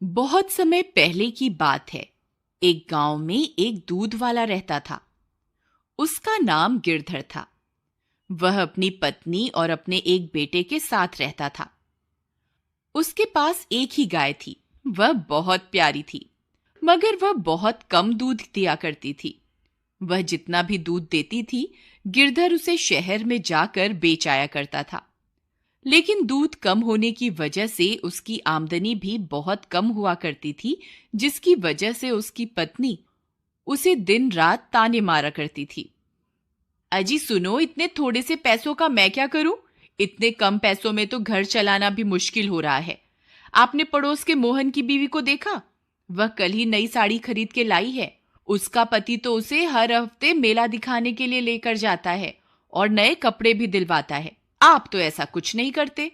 बहुत समय पहले की बात है। एक गांव में एक दूध वाला रहता था। उसका नाम गिरधर था। वह अपनी पत्नी और अपने एक बेटे के साथ रहता था। उसके पास एक ही गाय थी। वह बहुत प्यारी थी, मगर वह बहुत कम दूध दिया करती थी। वह जितना भी दूध देती थी, गिरधर उसे शहर में जाकर बेच आया करता था। लेकिन दूध कम होने की वजह से उसकी आमदनी भी बहुत कम हुआ करती थी, जिसकी वजह से उसकी पत्नी उसे दिन रात ताने मारा करती थी। अजी सुनो, इतने थोड़े से पैसों का मैं क्या करूं? इतने कम पैसों में तो घर चलाना भी मुश्किल हो रहा है। आपने पड़ोस के मोहन की बीवी को देखा? वह कल ही नई साड़ी खरीद के लाई है। उसका पति तो उसे हर हफ्ते मेला दिखाने के लिए लेकर जाता है और नए कपड़े भी दिलवाता है। आप तो ऐसा कुछ नहीं करते।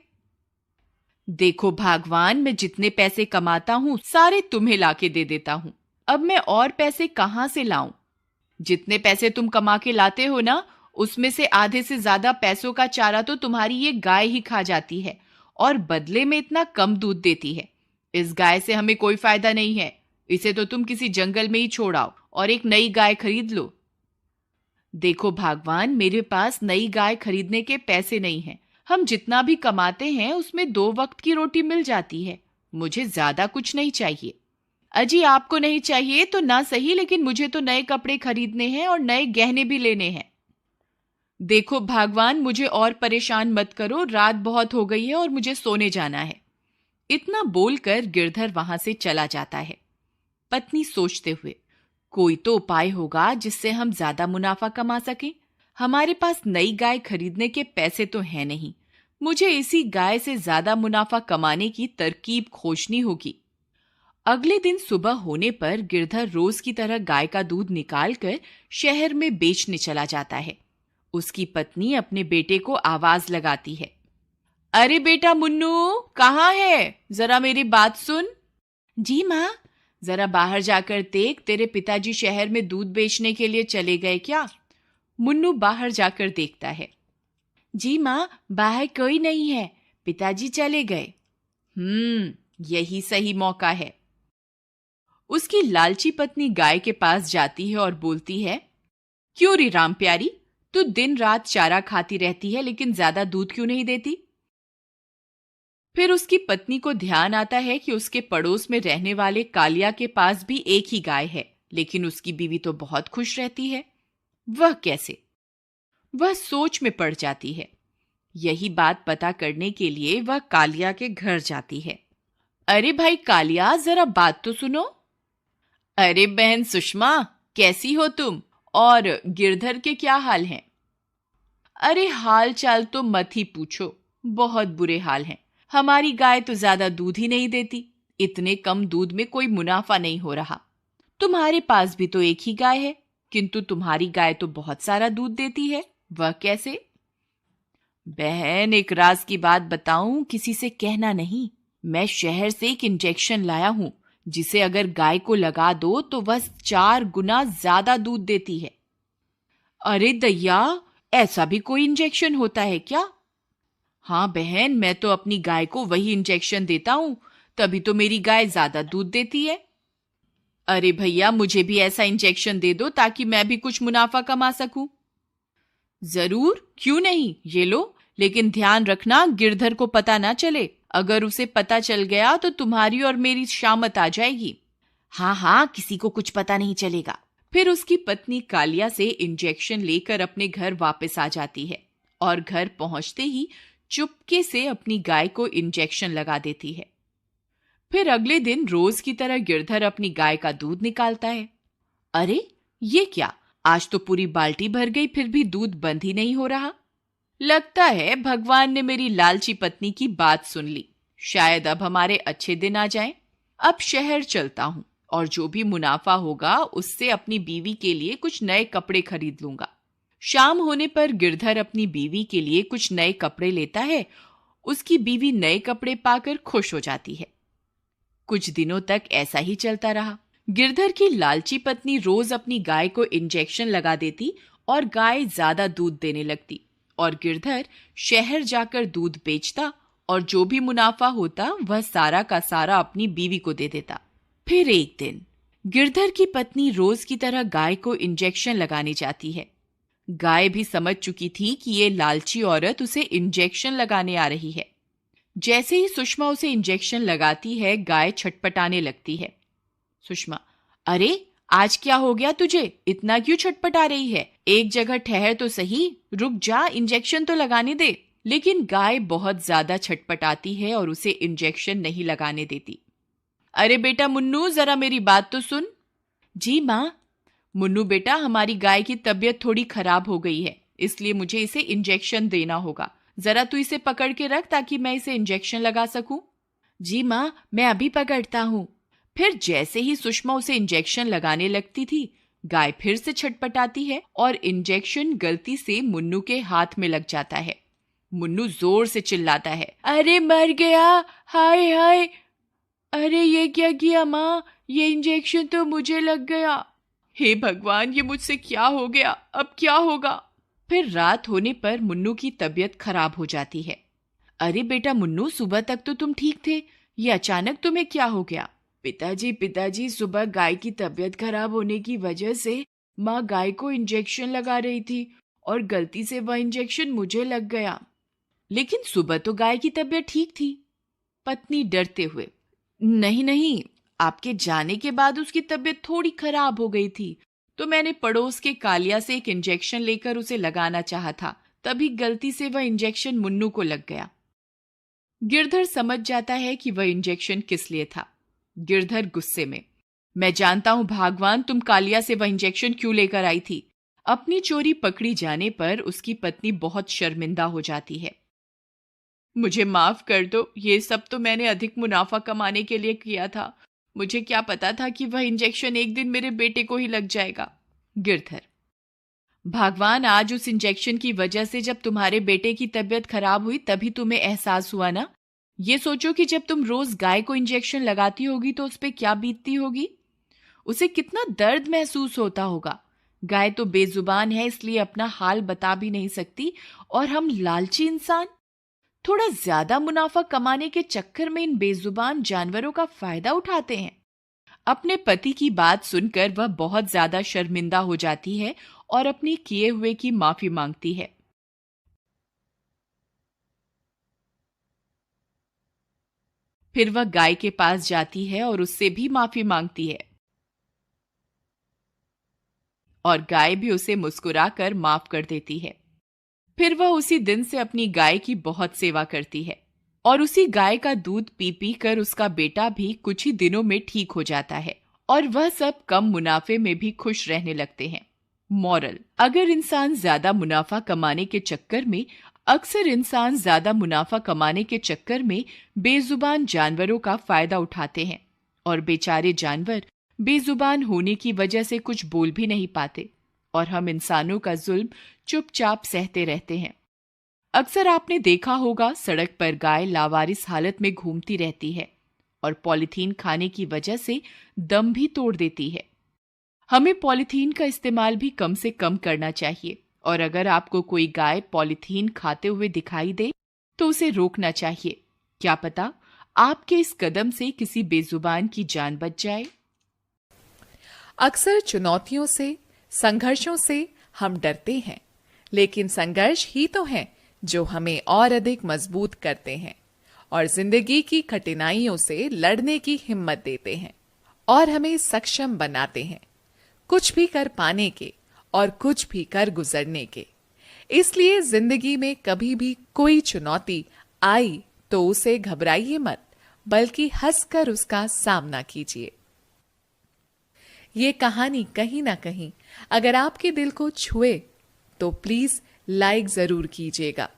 देखो भगवान, मैं जितने पैसे कमाता हूँ सारे तुम्हें लाके दे देता हूँ। अब मैं और पैसे कहाँ से लाऊं? जितने पैसे तुम कमा के लाते हो ना, उसमें से आधे से ज्यादा पैसों का चारा तो तुम्हारी ये गाय ही खा जाती है और बदले में इतना कम दूध देती है। इस गाय से हमें कोई फायदा नहीं है। इसे तो तुम किसी जंगल में ही छोड़ आओ और एक नई गाय खरीद लो। देखो भगवान, मेरे पास नई गाय खरीदने के पैसे नहीं हैं। हम जितना भी कमाते हैं उसमें 2 वक्त की रोटी मिल जाती है। मुझे ज्यादा कुछ नहीं चाहिए। अजी आपको नहीं चाहिए तो ना सही, लेकिन मुझे तो नए कपड़े खरीदने हैं और नए गहने भी लेने हैं। देखो भगवान, मुझे और परेशान मत करो। रात बहुत हो गई है और मुझे सोने जाना है। इतना बोलकर गिरधर वहां से चला जाता है। पत्नी सोचते हुए, कोई तो उपाय होगा जिससे हम ज्यादा मुनाफा कमा सकें। हमारे पास नई गाय खरीदने के पैसे तो हैं नहीं। मुझे इसी गाय से ज्यादा मुनाफा कमाने की तरकीब खोजनी होगी। अगले दिन सुबह होने पर गिरधर रोज की तरह गाय का दूध निकालकर शहर में बेचने चला जाता है। उसकी पत्नी अपने बेटे को आवाज लगाती है, अरे बेटा मुन्नू, कहाँ है? जरा मेरी बात सुन। जी माँ। जरा बाहर जाकर देख, तेरे पिताजी शहर में दूध बेचने के लिए चले गए क्या? मुन्नू बाहर जाकर देखता है। जी माँ, बाहर कोई नहीं है, पिताजी चले गए। यही सही मौका है। उसकी लालची पत्नी गाय के पास जाती है और बोलती है, क्यों री राम प्यारी, तू दिन रात चारा खाती रहती है लेकिन ज्यादा दूध क्यों नहीं देती? फिर उसकी पत्नी को ध्यान आता है कि उसके पड़ोस में रहने वाले कालिया के पास भी एक ही गाय है, लेकिन उसकी बीवी तो बहुत खुश रहती है। वह कैसे? वह सोच में पड़ जाती है। यही बात पता करने के लिए वह कालिया के घर जाती है। अरे भाई कालिया, जरा बात तो सुनो। अरे बहन सुषमा, कैसी हो तुम? और गिरधर के क्या हाल हैं? अरे हाल चाल तो मत ही पूछो, बहुत बुरे हाल हैं। हमारी गाय तो ज्यादा दूध ही नहीं देती। इतने कम दूध में कोई मुनाफा नहीं हो रहा। तुम्हारे पास भी तो एक ही गाय है, किंतु तुम्हारी गाय तो बहुत सारा दूध देती है। वह कैसे? बहन, एक राज की बात बताऊं, किसी से कहना नहीं। मैं शहर से एक इंजेक्शन लाया हूं, जिसे अगर गाय को लगा दो तो वह 4 गुना ज्यादा दूध देती है। अरे दैया, ऐसा भी कोई इंजेक्शन होता है क्या? हाँ बहन, मैं तो अपनी गाय को वही इंजेक्शन देता हूं, तभी तो मेरी गाय ज्यादा दूध देती है। अरे भैया, मुझे भी ऐसा इंजेक्शन दे दो ताकि मैं भी कुछ मुनाफा कमा सकूं। जरूर, क्यों नहीं, ये लो। लेकिन ध्यान रखना, गिरधर को पता ना चले। अगर उसे पता चल गया तो तुम्हारी और मेरी शामत आ जाएगी। हाँ हाँ, किसी को कुछ पता नहीं चलेगा। फिर उसकी पत्नी कालिया से इंजेक्शन लेकर अपने घर वापस आ जाती है और घर पहुंचते ही चुपके से अपनी गाय को इंजेक्शन लगा देती है। फिर अगले दिन रोज की तरह गिरधर अपनी गाय का दूध निकालता है। अरे ये क्या, आज तो पूरी बाल्टी भर गई, फिर भी दूध बंद ही नहीं हो रहा। लगता है भगवान ने मेरी लालची पत्नी की बात सुन ली। शायद अब हमारे अच्छे दिन आ जाएं। अब शहर चलता हूं और जो भी मुनाफा होगा उससे अपनी बीवी के लिए कुछ नए कपड़े खरीद लूंगा। शाम होने पर गिरधर अपनी बीवी के लिए कुछ नए कपड़े लेता है। उसकी बीवी नए कपड़े पाकर खुश हो जाती है। कुछ दिनों तक ऐसा ही चलता रहा। गिरधर की लालची पत्नी रोज अपनी गाय को इंजेक्शन लगा देती और गाय ज्यादा दूध देने लगती और गिरधर शहर जाकर दूध बेचता और जो भी मुनाफा होता वह सारा का सारा अपनी बीवी को दे देता। फिर एक दिन गिरधर की पत्नी रोज की तरह गाय को इंजेक्शन लगाने जाती है। गाय भी समझ चुकी थी कि ये लालची औरत उसे इंजेक्शन लगाने आ रही है। जैसे ही सुषमा उसे इंजेक्शन लगाती है, गाय छटपटाने लगती है। सुषमा, अरे आज क्या हो गया तुझे? इतना क्यों छटपटा रही है? एक जगह ठहर तो सही, रुक जा, इंजेक्शन तो लगाने दे। लेकिन गाय बहुत ज्यादा छटपटाती है और उसे इंजेक्शन नहीं लगाने देती। अरे बेटा मुन्नू, जरा मेरी बात तो सुन। जी माँ। मुन्नू बेटा, हमारी गाय की तबीयत थोड़ी खराब हो गई है, इसलिए मुझे इसे इंजेक्शन देना होगा। जरा तू इसे पकड़ के रख ताकि मैं इसे इंजेक्शन लगा सकूं। जी माँ, मैं अभी पकड़ता हूँ। फिर जैसे ही सुषमा उसे इंजेक्शन लगाने लगती थी, गाय फिर से छटपटाती है और इंजेक्शन गलती से मुन्नू के हाथ में लग जाता है। मुन्नू जोर से चिल्लाता है, अरे मर गया, हाय हाय। अरे ये क्या किया माँ? ये इंजेक्शन तो मुझे लग गया। हे भगवान, ये मुझसे क्या हो गया? अब क्या होगा? फिर रात होने पर मुन्नू की तबीयत खराब हो जाती है। अरे बेटा मुन्नू, सुबह तक तो तुम ठीक थे, ये अचानक तुम्हें क्या हो गया? पिताजी, सुबह गाय की तबीयत खराब होने की वजह से माँ गाय को इंजेक्शन लगा रही थी और गलती से वह इंजेक्शन मुझे लग गया। लेकिन सुबह तो गाय की तबीयत ठीक थी। पत्नी डरते हुए, नहीं नहीं, आपके जाने के बाद उसकी तबीयत थोड़ी खराब हो गई थी, तो मैंने पड़ोस के कालिया से एक इंजेक्शन लेकर उसे लगाना चाहा था, तभी गलती से वह इंजेक्शन मुन्नू को लग गया। गिरधर समझ जाता है कि वह इंजेक्शन किस लिए था। गिरधर गुस्से में, मैं जानता हूं भगवान, तुम कालिया से वह इंजेक्शन क्यों लेकर आई थी। अपनी चोरी पकड़ी जाने पर उसकी पत्नी बहुत शर्मिंदा हो जाती है। मुझे माफ कर दो, ये सब तो मैंने अधिक मुनाफा कमाने के लिए किया था। मुझे क्या पता था कि वह इंजेक्शन एक दिन मेरे बेटे को ही लग जाएगा। गिरधर, भगवान, आज उस इंजेक्शन की वजह से जब तुम्हारे बेटे की तबीयत खराब हुई तभी तुम्हें एहसास हुआ ना। ये सोचो कि जब तुम रोज गाय को इंजेक्शन लगाती होगी तो उस पे क्या बीतती होगी, उसे कितना दर्द महसूस होता होगा। गाय तो बेजुबान है, इसलिए अपना हाल बता भी नहीं सकती, और हम लालची इंसान थोड़ा ज्यादा मुनाफा कमाने के चक्कर में इन बेजुबान जानवरों का फायदा उठाते हैं। अपने पति की बात सुनकर वह बहुत ज्यादा शर्मिंदा हो जाती है और अपने किए हुए की माफी मांगती है। फिर वह गाय के पास जाती है और उससे भी माफी मांगती है, और गाय भी उसे मुस्कुराकर माफ कर देती है। फिर वह उसी दिन से अपनी गाय की बहुत सेवा करती है और उसी गाय का दूध पी पी कर उसका बेटा भी कुछ ही दिनों में ठीक हो जाता है और वह सब कम मुनाफे में भी खुश रहने लगते हैं। मॉरल, अगर इंसान ज्यादा मुनाफा कमाने के चक्कर में अक्सर इंसान ज्यादा मुनाफा कमाने के चक्कर में बेजुबान जानवरों का फायदा उठाते हैं और बेचारे जानवर बेजुबान होने की वजह से कुछ बोल भी नहीं पाते और हम इंसानों का जुल्म चुपचाप सहते रहते हैं। अक्सर आपने देखा होगा, सड़क पर गाय लावारिस हालत में घूमती रहती है और पॉलीथीन खाने की वजह से दम भी तोड़ देती है। हमें पॉलीथीन का इस्तेमाल भी कम से कम करना चाहिए और अगर आपको कोई गाय पॉलीथीन खाते हुए दिखाई दे तो उसे रोकना चाहिए। क्या पता आपके इस कदम से किसी बेजुबान की जान बच जाए। अक्सर चुनौतियों से, संघर्षों से हम डरते हैं, लेकिन संघर्ष ही तो हैं जो हमें और अधिक मजबूत करते हैं और जिंदगी की कठिनाइयों से लड़ने की हिम्मत देते हैं और हमें सक्षम बनाते हैं, कुछ भी कर पाने के और कुछ भी कर गुजरने के। इसलिए जिंदगी में कभी भी कोई चुनौती आई तो उसे घबराइए मत, बल्कि हंसकर उसका सामना कीजिए। ये कहानी कहीं ना कहीं अगर आपके दिल को छुए तो प्लीज लाइक जरूर कीजिएगा